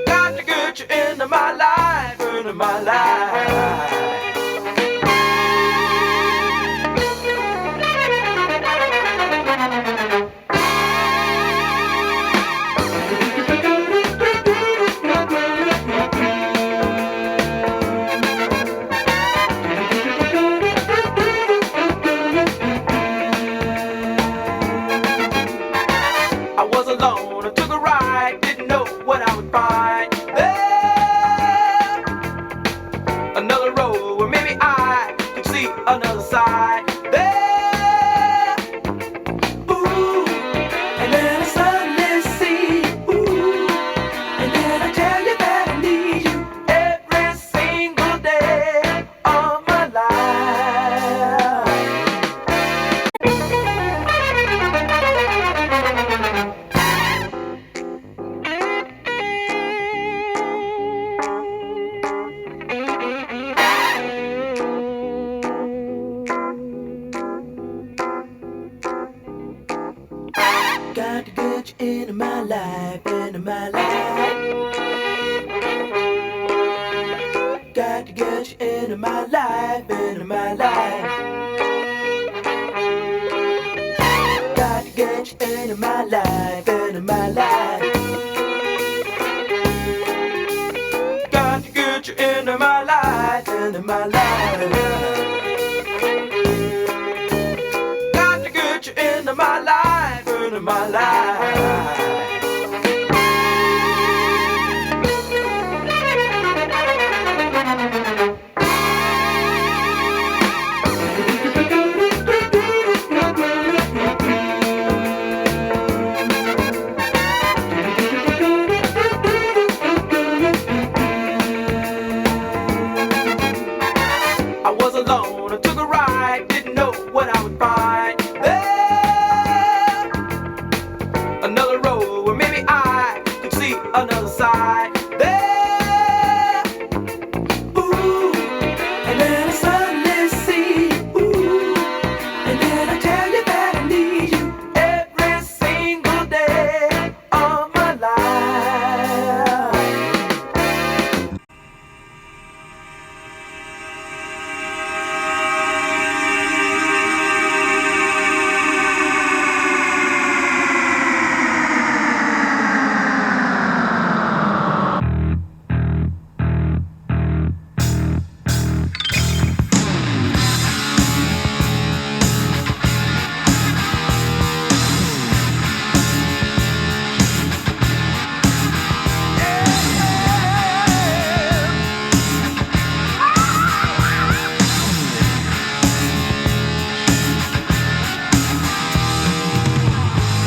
Got to get you into my life, into my life. I was alone, I took a ride, didn't know what I would find there. Another road where maybe I could see another side there. Ooh, and then I suddenly see, ooh, and then I tell you that I need you every single day of my life. Got to get you into my life, into my life. Got to get you into my life, into my life. Got to get you into my life, into my life. Got to get you into my life, into my life. Got to get you into my life, into my life. I was alone, I took a ride, didn't know what I would find there. Another road where maybe I could see another side there. Ooh, and then I suddenly see, ooh, and then I tell you that I need you every single day of my life.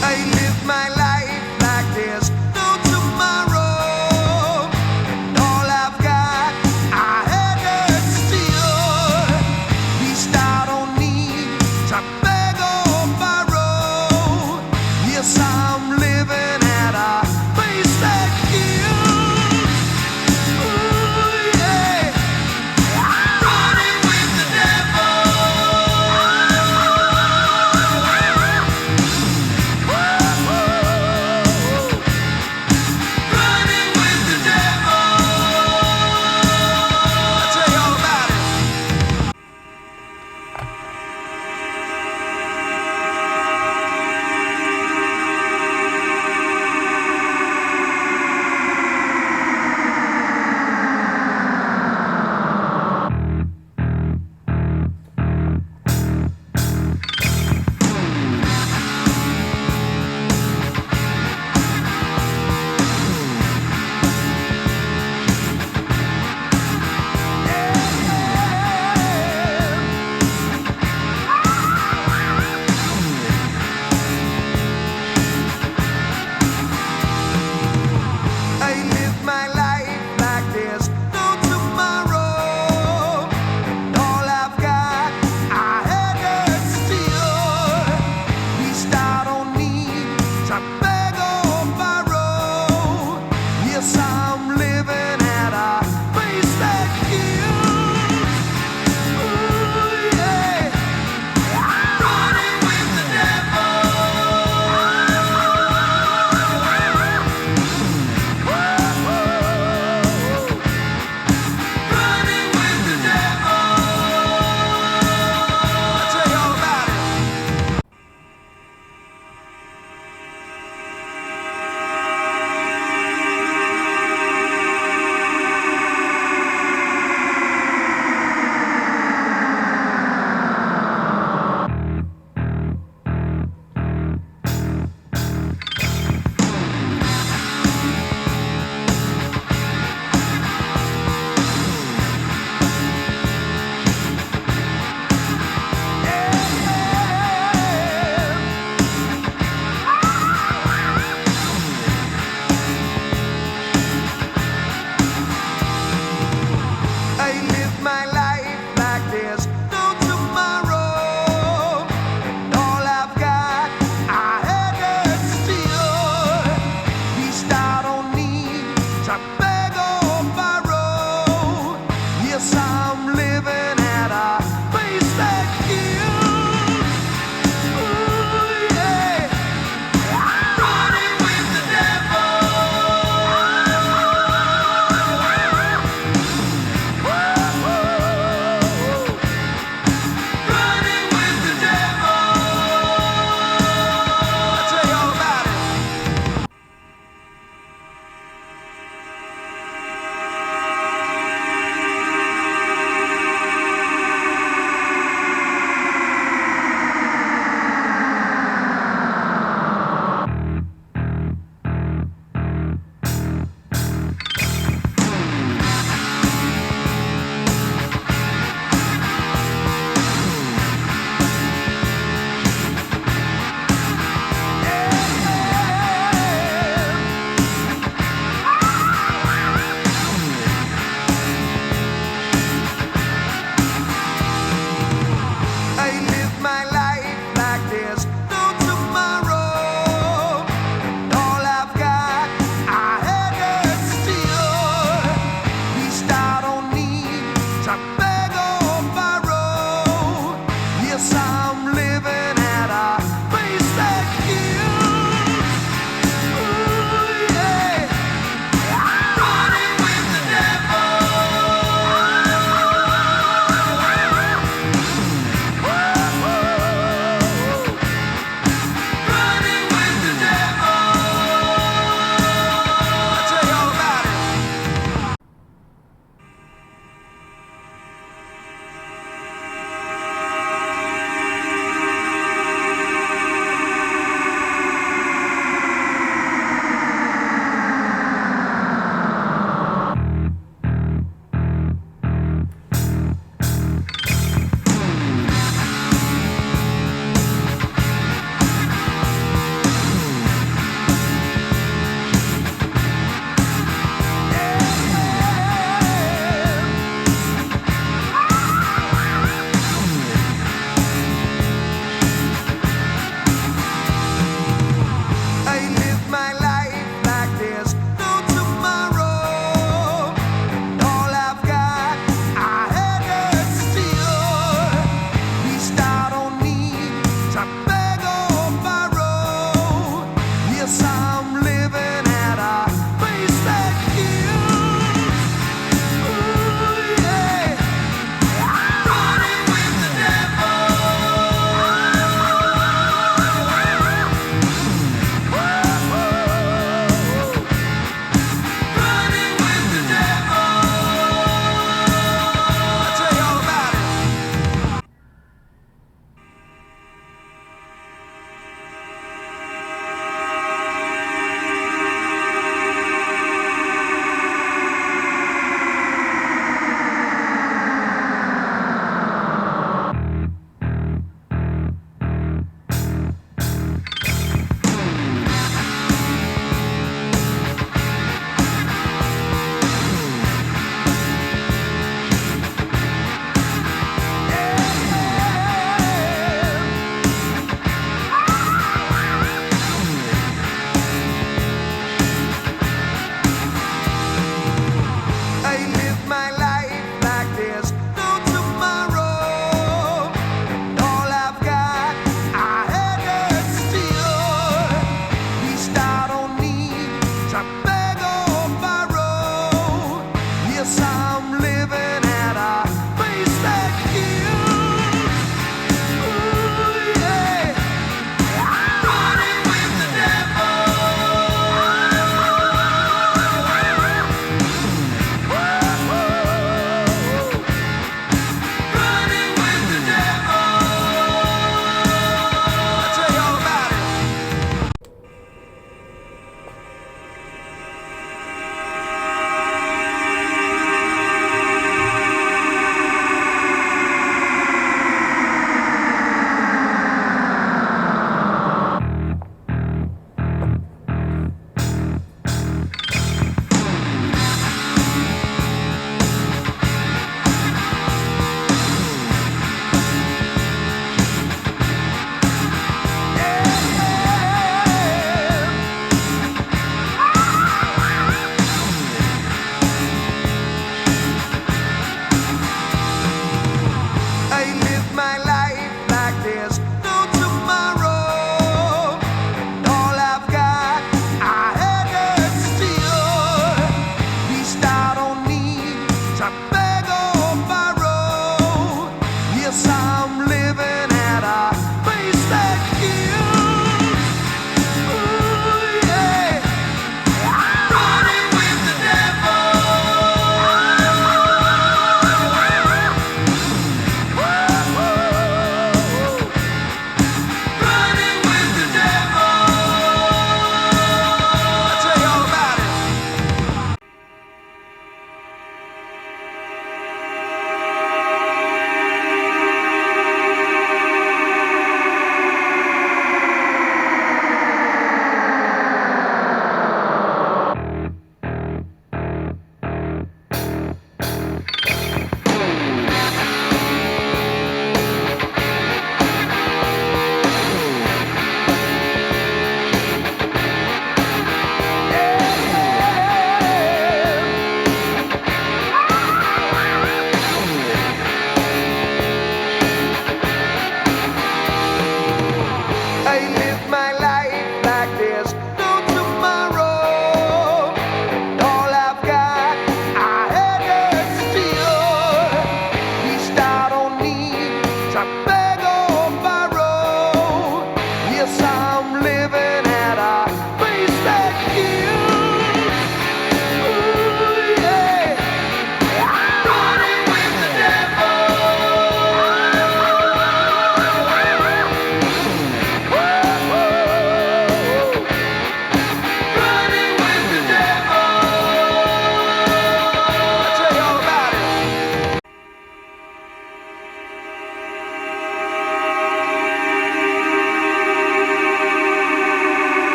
I live my life like there's no tomorrow. And all I've got, I had to steal. Least I don't need to beg or borrow. Yes, I'm living at a pace that kills. Ooh, yeah. Running with the devil. Running with the devil. I'll tell you all about it. I live my life like there's no tomorrow. And all I've got, I had to steal. Least I don't need to beg or borrow. Yes, I'm living